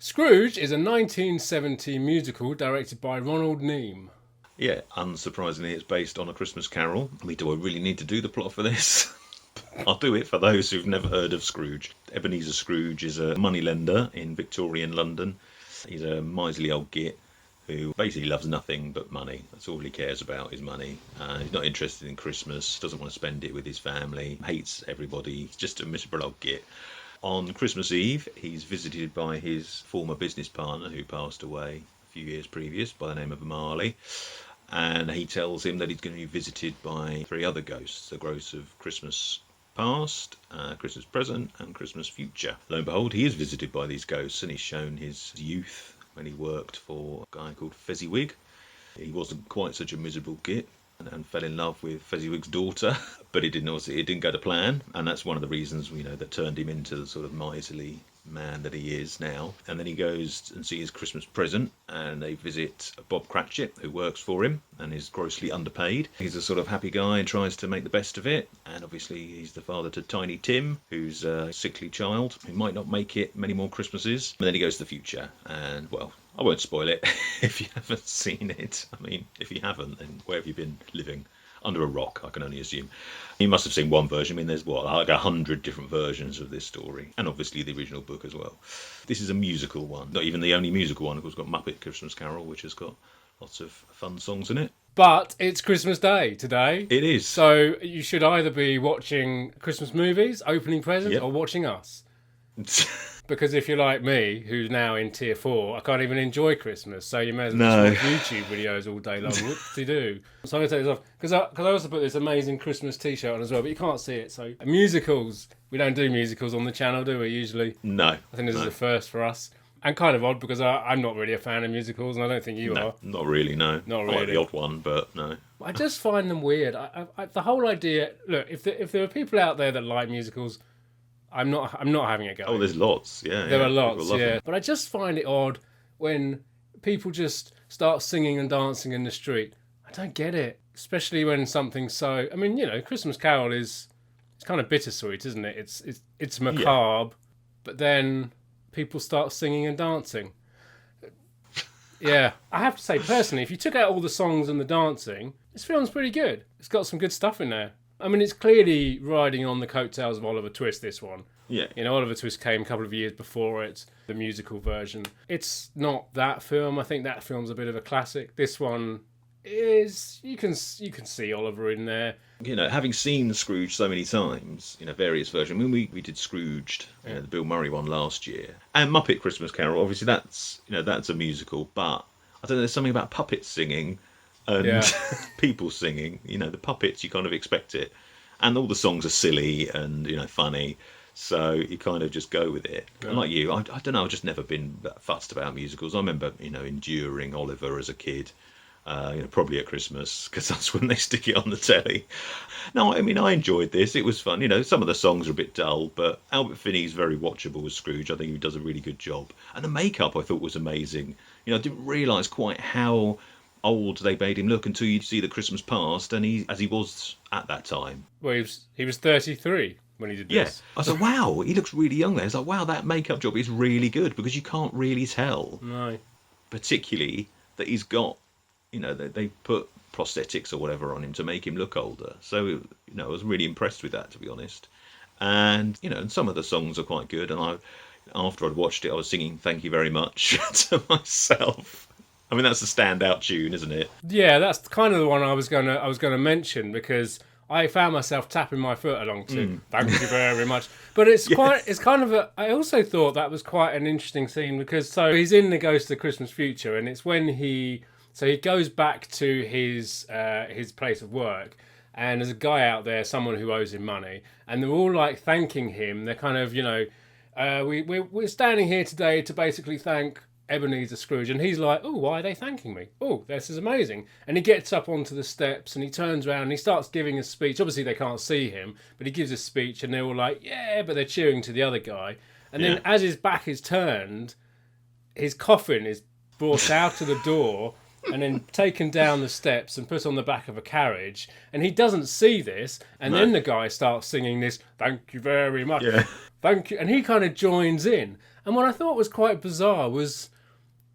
Scrooge is a 1970 musical directed by Ronald Neame. Yeah, unsurprisingly, it's based on A Christmas Carol. Do I really need to do the plot for this? I'll do it for those who've never heard of Scrooge. Ebenezer Scrooge is a moneylender in Victorian London. He's a miserly old git who basically loves nothing but money. That's all he cares about is money. He's not interested in Christmas, doesn't want to spend it with his family, hates everybody. He's just a miserable old git. On Christmas Eve, he's visited by his former business partner who passed away a few years previous by the name of Marley. And he tells him that he's going to be visited by three other ghosts, the ghosts of Christmas past, Christmas present, and Christmas future. Lo and behold, he is visited by these ghosts, and he's shown his youth when he worked for a guy called Fezziwig. He wasn't quite such a miserable git and fell in love with Fezziwig's daughter, but it didn't go to plan, and that's one of the reasons that turned him into the sort of miserly man that he is now. And then he goes and sees Christmas present, and they visit Bob Cratchit, who works for him and is grossly underpaid. He's a sort of happy guy and tries to make the best of it, and obviously he's the father to Tiny Tim, who's a sickly child who might not make it many more Christmases. And then he goes to the future, and well, I won't spoil it if you haven't seen it. I mean, if you haven't, then where have you been living? Under a rock, I can only assume. You must have seen one version. I mean, there's like 100 different versions of this story, and obviously the original book as well. This is a musical one, not even the only musical one. Of course, we've got Muppet Christmas Carol, which has got lots of fun songs in it. But it's Christmas Day today. It is. So you should either be watching Christmas movies, opening presents, or watching us. Because if you're like me, who's now in tier 4, I can't even enjoy Christmas. So you may as well watch YouTube videos all day long. Whoop-de-doo. So I'm going to take this off. Because I also put this amazing Christmas t-shirt on as well, but you can't see it. So musicals. We don't do musicals on the channel, do we, usually? No. I think this is a first for us. And kind of odd, because I'm not really a fan of musicals, and I don't think you are. Not really, no. Not really. I like the odd one, but no. I just find them weird. The whole idea... Look, if there are people out there that like musicals... I'm not having a go. Oh, there's lots, yeah. There are lots, yeah. But I just find it odd when people just start singing and dancing in the street. I don't get it. Especially when something's so... I mean, Christmas Carol it's kind of bittersweet, isn't it? It's macabre, but then people start singing and dancing. Yeah. I have to say, personally, if you took out all the songs and the dancing, this film's pretty good. It's got some good stuff in there. I mean, it's clearly riding on the coattails of Oliver Twist, this one. Yeah. Oliver Twist came a couple of years before it, the musical version. It's not that film. I think that film's a bit of a classic. This one is... You can see Oliver in there. Having seen Scrooge so many times, various versions. I mean, we did Scrooged, the Bill Murray one last year. And Muppet Christmas Carol, obviously that's a musical. But, I don't know, there's something about puppets singing... and people singing, the puppets, you kind of expect it. And all the songs are silly and, funny. So you kind of just go with it. Yeah. And like you, I don't know, I've just never been that fussed about musicals. I remember, enduring Oliver as a kid, probably at Christmas, because that's when they stick it on the telly. No, I mean, I enjoyed this. It was fun. Some of the songs are a bit dull, but Albert Finney's very watchable as Scrooge. I think he does a really good job. And the makeup, I thought, was amazing. I didn't realise quite how... old they made him look until you see the Christmas past, and he was at that time. Well, he was 33 when he did this. Yeah, I said, wow, he looks really young there. It's like, wow, that makeup job is really good, because you can't really tell. No. Particularly that he's got, they put prosthetics or whatever on him to make him look older. So, I was really impressed with that, to be honest. And, and some of the songs are quite good, and after I'd watched it, I was singing Thank You Very Much to myself. I mean, that's a standout tune, isn't it? Yeah, that's kind of the one I was gonna mention, because I found myself tapping my foot along to Thank You Very Much. But it's I also thought that was quite an interesting scene, because he's in the Ghost of Christmas Future, and it's when he goes back to his place of work, and there's a guy out there, someone who owes him money, and they're all like thanking him. They're kind of, we're standing here today to basically thank Ebenezer Scrooge, and he's like, oh, why are they thanking me? Oh, this is amazing. And he gets up onto the steps and he turns around and he starts giving a speech. Obviously they can't see him, but he gives a speech and they're all like, yeah, but they're cheering to the other guy. And then as his back is turned, his coffin is brought out to the door, and then taken down the steps and put on the back of a carriage. And he doesn't see this. And then the guy starts singing this, "Thank you very much. Yeah. Thank you." And he kind of joins in. And what I thought was quite bizarre was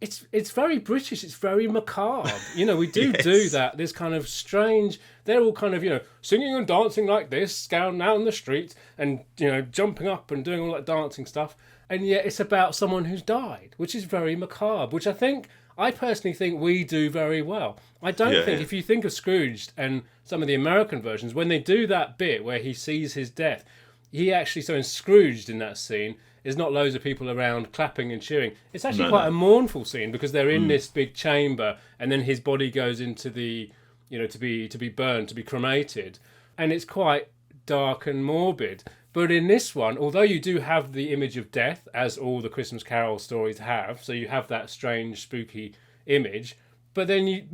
it's very British. It's very macabre. You know, we do that. This kind of strange. They're all kind of, you know, singing and dancing like this, down out in the street, and, you know, jumping up and doing all that dancing stuff. And yet it's about someone who's died, which is very macabre. Which I personally think we do very well. I don't think if you think of Scrooge and some of the American versions, when they do that bit where he sees his death, he actually, so in Scrooged in that scene, there's not loads of people around clapping and cheering. It's actually quite a mournful scene because they're in this big chamber, and then his body goes into the, you know, to be burned, to be cremated, and it's quite dark and morbid. But in this one, although you do have the image of death, as all the Christmas Carol stories have, so you have that strange, spooky image, but then you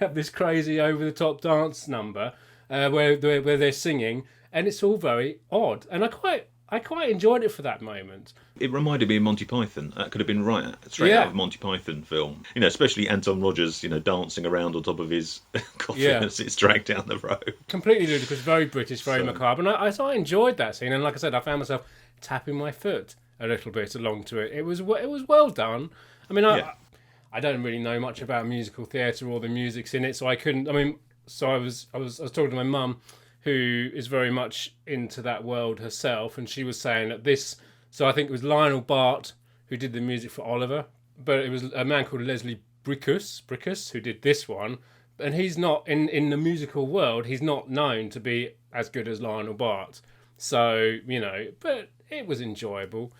have this crazy over-the-top dance number where they're singing, and it's all very odd, and I quite enjoyed it for that moment. It reminded me of Monty Python. That could have been straight out of a Monty Python film. You know, especially Anton Rogers, you know, dancing around on top of his coffin as it's dragged down the road. Completely ludicrous, very British, very macabre. And I enjoyed that scene. And like I said, I found myself tapping my foot a little bit along to it. It was well done. I mean, I don't really know much about musical theatre or the music's in it, so I couldn't. I mean, so I was talking to my mum, who is very much into that world herself, and she was saying that this. So I think it was Lionel Bart who did the music for Oliver, but it was a man called Leslie Brickus who did this one, and he's not in the musical world. He's not known to be as good as Lionel Bart. So, you know, but it was enjoyable.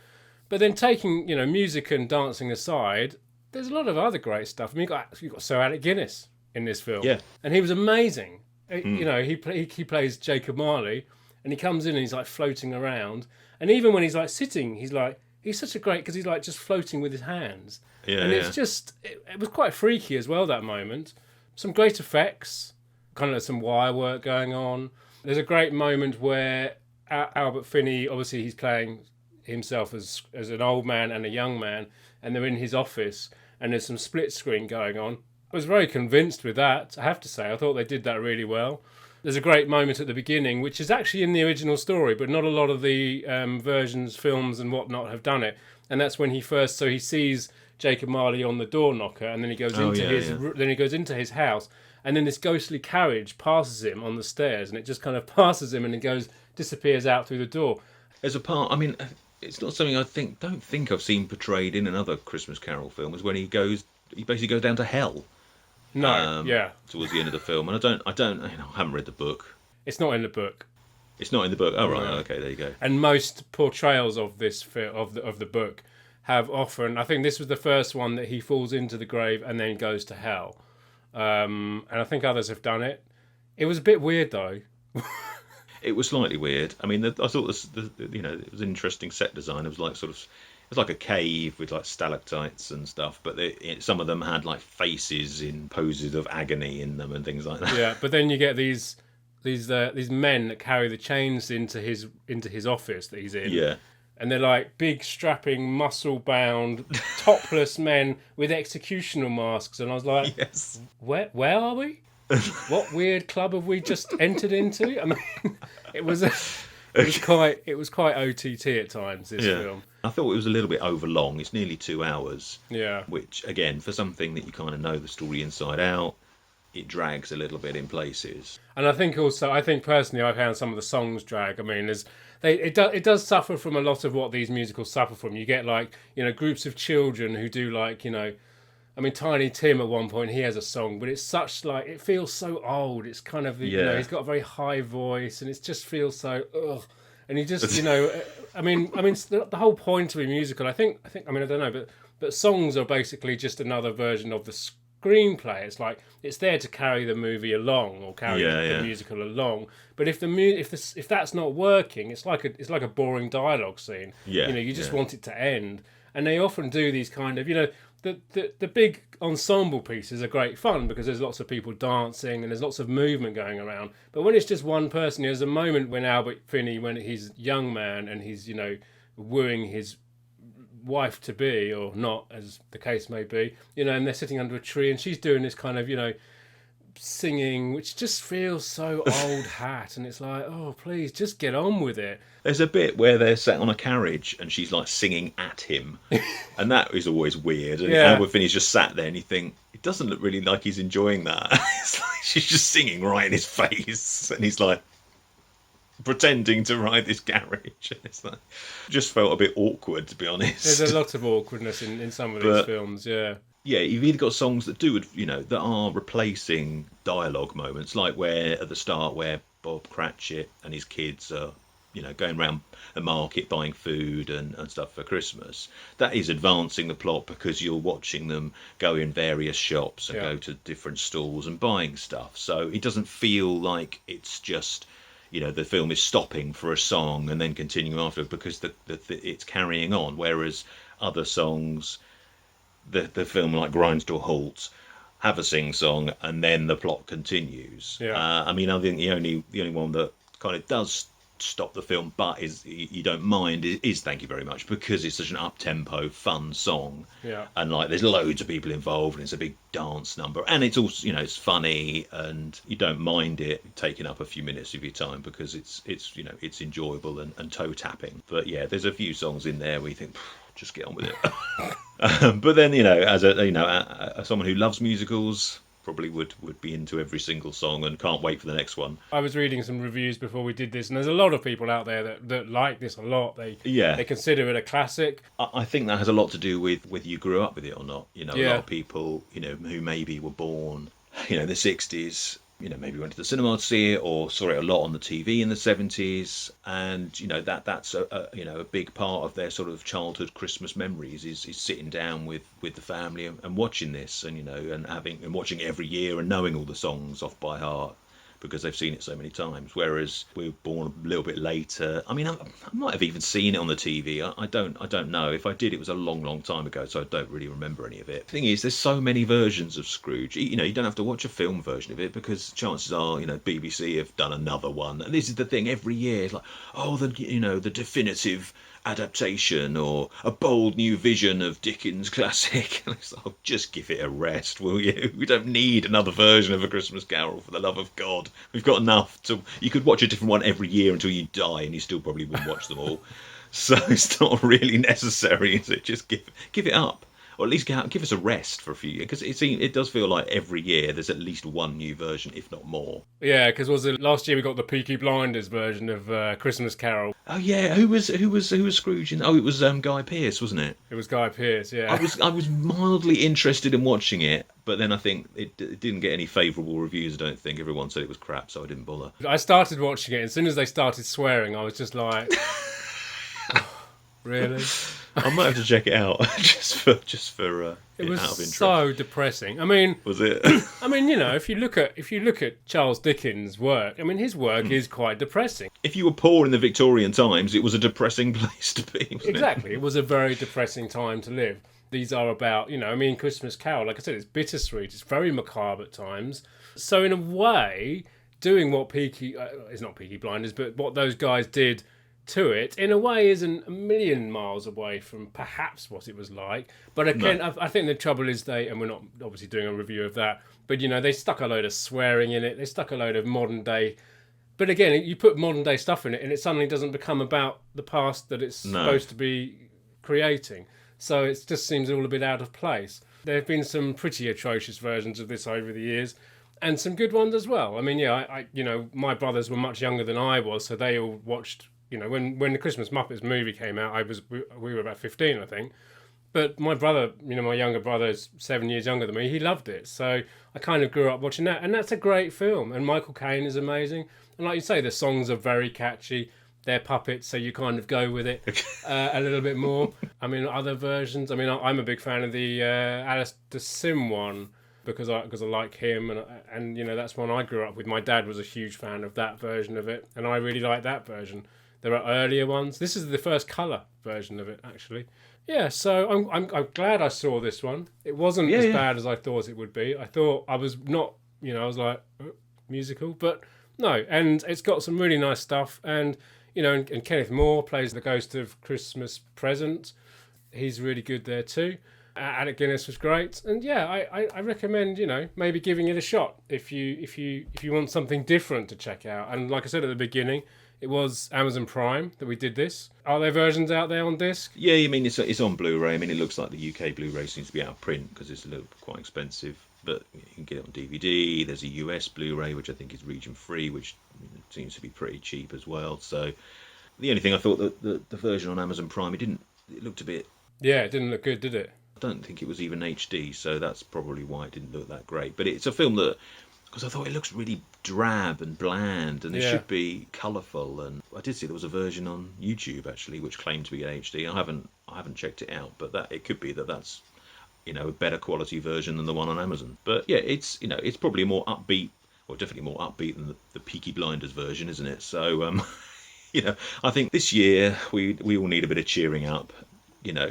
But then taking, you know, music and dancing aside, there's a lot of other great stuff. I mean, you've got Sir Alec Guinness in this film, and he was amazing. You know, he plays Jacob Marley, and he comes in and he's like floating around, and even when he's like sitting, he's such a great, because he's like just floating with his hands, and it's just it was quite freaky as well, that moment. Some great effects, kind of some wire work going on. There's a great moment where Albert Finney, obviously he's playing himself as an old man and a young man, and they're in his office, and there's some split screen going on. I was very convinced with that, I have to say. I thought they did that really well. There's a great moment at the beginning, which is actually in the original story, but not a lot of the versions, films and whatnot have done it. And that's when he sees Jacob Marley on the door knocker, and then he goes into his house, and then this ghostly carriage passes him on the stairs, and it just kind of passes him, and it disappears out through the door. As a part, I mean, it's not something don't think I've seen portrayed in another Christmas Carol film, is when he basically goes down to hell. No, towards the end of the film, and I haven't read the book. It's not in the book. It's not in the book. Oh right, okay, there you go. And most portrayals of this of the book have often. I think this was the first one that he falls into the grave and then goes to hell. And I think others have done it. It was a bit weird though. It was slightly weird. I mean, I thought it was interesting set design. It was like it was like a cave with like stalactites and stuff, but some of them had like faces in poses of agony in them and things like that. Yeah, but then you get these men that carry the chains into his office that he's in. Yeah. And they're like big, strapping, muscle-bound, topless men with executioner masks. And I was like, yes. Where are we? What weird club have we just entered into? I mean, it was quite OTT at times, this film. I thought it was a little bit overlong. It's nearly 2 hours. Yeah. Which, again, for something that you kind of know the story inside out, it drags a little bit in places. And I think personally, I found some of the songs drag. I mean, it does suffer from a lot of what these musicals suffer from. You get like, you know, groups of children who do like, you know, I mean, Tiny Tim at one point, he has a song, but it's such like, it feels so old. It's kind of, you know, he's got a very high voice, and it just feels so, ugh. And he just, you know, I mean, the whole point of a musical, I think, I mean, I don't know, but songs are basically just another version of the screenplay. It's like, it's there to carry the movie along or carry the musical along. But if that's not working, it's like a boring dialogue scene. Yeah, you know, you just want it to end. And they often do these kind of, you know, the big ensemble pieces are great fun because there's lots of people dancing and there's lots of movement going around. But when it's just one person, there's a moment when Albert Finney, when he's a young man and he's, you know, wooing his wife-to-be, or not, as the case may be, and they're sitting under a tree, and she's doing this kind of, singing, which just feels so old hat, and it's like, oh, please, just get on with it. There's a bit where they're sat on a carriage and she's like singing at him, and that is always weird. And Albert Finney's just sat there, and you think it doesn't look really like he's enjoying that. It's like she's just singing right in his face, and he's like pretending to ride this carriage. It's like, just felt a bit awkward, to be honest. There's a lot of awkwardness in some of these films, yeah. Yeah, you've either got songs that do, that are replacing dialogue moments, like where at the start where Bob Cratchit and his kids are, going around a market buying food and stuff for Christmas. That is advancing the plot because you're watching them go in various shops and go to different stalls and buying stuff. So it doesn't feel like it's just, the film is stopping for a song and then continuing after, because it's carrying on. Whereas other songs, the film like grinds to a halt, have a sing song, and then the plot continues. I think the only one that kind of does stop the film, but you don't mind, is Thank You Very Much, because it's such an up-tempo fun song, and like there's loads of people involved, and it's a big dance number, and it's also it's funny, and you don't mind it taking up a few minutes of your time because it's enjoyable and toe tapping. But there's a few songs in there where you think, just get on with it. But then as someone who loves musicals, probably would be into every single song and can't wait for the next one. I was reading some reviews before we did this, and there's a lot of people out there that like this a lot. They consider it a classic. I think that has a lot to do with whether you grew up with it or not. A lot of people who maybe were born the 60s, maybe went to the cinema to see it, or saw it a lot on the TV in the 70s, and that's a big part of their sort of childhood Christmas memories is sitting down with the family and watching this, and watching it every year and knowing all the songs off by heart because they've seen it so many times. Whereas we were born a little bit later. I might have even seen it on the TV. I don't know. If I did, it was a long time ago, so I don't really remember any of it. The thing is, there's so many versions of Scrooge. You don't have to watch a film version of it because chances are, BBC have done another one. And this is the thing, every year it's like, the definitive adaptation or a bold new vision of Dickens classic. And it's like, just give it a rest, will you? We don't need another version of A Christmas Carol, for the love of God. We've got enough you could watch a different one every year until you die, and you still probably wouldn't watch them all. So it's not really necessary, is it? Just give it up. Or at least give us a rest for a few years, because it does feel like every year there's at least one new version, if not more. Yeah, because last year we got the Peaky Blinders version of Christmas Carol. Oh yeah, who was Scrooge? It was Guy Pearce, wasn't it? It was Guy Pearce. Yeah. I was mildly interested in watching it, but then I think it didn't get any favourable reviews. I don't think everyone said it was crap, so I didn't bother. I started watching it, and as soon as they started swearing, I was just like, really? I might have to check it out just for it was out of interest. So depressing. Was it? If you look at Charles Dickens' work, his work is quite depressing. If you were poor in the Victorian times, it was a depressing place to be. Exactly, it was a very depressing time to live. These are about, Christmas Carol, like I said, it's bittersweet. It's very macabre at times. So in a way, doing what it's not Peaky Blinders, but what those guys did to it, in a way, isn't a million miles away from perhaps what it was like. But again, no. I think the trouble is and we're not obviously doing a review of that, but they stuck a load of swearing in it. They stuck a load of modern day. But again, you put modern day stuff in it, and it suddenly doesn't become about the past that it's supposed to be creating. So it just seems all a bit out of place. There have been some pretty atrocious versions of this over the years, and some good ones as well. My brothers were much younger than I was, so they all watched. When the Christmas Muppets movie came out, we were about 15, I think. But my brother, my younger brother is 7 years younger than me. He loved it, so I kind of grew up watching that, and that's a great film. And Michael Caine is amazing, and like you say, the songs are very catchy. They're puppets, so you kind of go with it a little bit more. Other versions. I'm a big fan of the Alistair Sim one because I like him, and that's one I grew up with. My dad was a huge fan of that version of it, and I really like that version. There are earlier ones. This is the first colour version of it, actually. Yeah, so I'm glad I saw this one. It wasn't as bad as I thought it would be. I thought I was not, I was like, musical, but no. And it's got some really nice stuff. And, and Kenneth Moore plays the ghost of Christmas Present. He's really good there too. Alec Guinness was great, and yeah, I recommend, maybe giving it a shot if you want something different to check out. And like I said at the beginning, it was Amazon Prime that we did this. Are there versions out there on disc? Yeah, I mean it's on Blu-ray. I mean it looks like the UK Blu-ray seems to be out of print because it's a little quite expensive. But you can get it on DVD. There's a US Blu-ray which I think is region free, which seems to be pretty cheap as well. So the only thing I thought that the version on Amazon Prime it looked a bit. Yeah, it didn't look good, did it? I don't think it was even HD, so that's probably why it didn't look that great. But it's a film that, because I thought it looks really drab and bland, and it should be colourful. And I did see there was a version on YouTube actually, which claimed to be in HD. I haven't checked it out, but it could be that's a better quality version than the one on Amazon. But yeah, it's probably more upbeat, or definitely more upbeat than the Peaky Blinders version, isn't it? So I think this year we all need a bit of cheering up.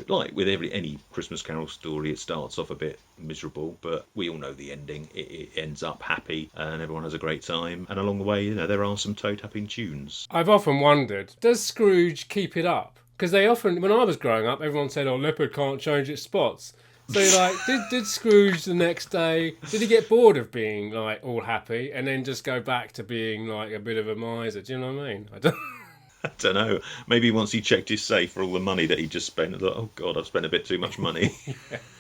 Like with any Christmas Carol story, it starts off a bit miserable, but we all know the ending. It ends up happy, and everyone has a great time. And along the way, there are some toe-tapping tunes. I've often wondered, does Scrooge keep it up? Because they often, when I was growing up, everyone said, "Oh, leopard can't change its spots." So did Scrooge the next day? Did he get bored of being like all happy and then just go back to being like a bit of a miser? Do you know what I mean? I don't know. Maybe once he checked his safe for all the money that he just spent, I thought, oh God, I've spent a bit too much money.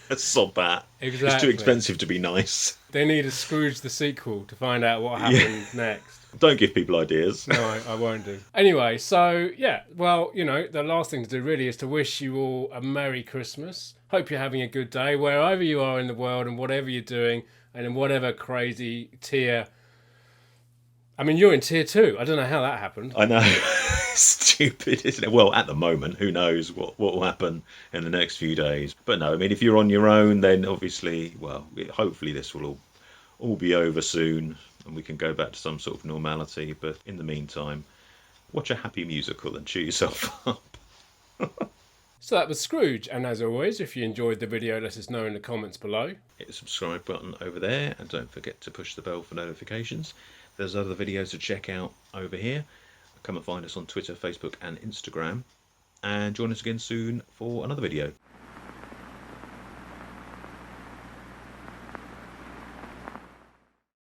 Let's sod that. Exactly. It's too expensive to be nice. They need a Scrooge the sequel to find out what happened next. Don't give people ideas. No, I won't do. Anyway, so yeah, well, the last thing to do really is to wish you all a Merry Christmas. Hope you're having a good day wherever you are in the world and whatever you're doing and in whatever crazy tier. I mean, you're in tier 2. I don't know how that happened. I know. Stupid, isn't it? Well, at the moment, who knows what will happen in the next few days. But no, I mean, if you're on your own, then obviously, hopefully this will all be over soon and we can go back to some sort of normality. But in the meantime, watch a happy musical and cheer yourself up. So that was Scrooge, and as always, if you enjoyed the video, let us know in the comments below. Hit the subscribe button over there, and don't forget to push the bell for notifications. There's other videos to check out over here. Come and find us on Twitter, Facebook and Instagram, and join us again soon for another video.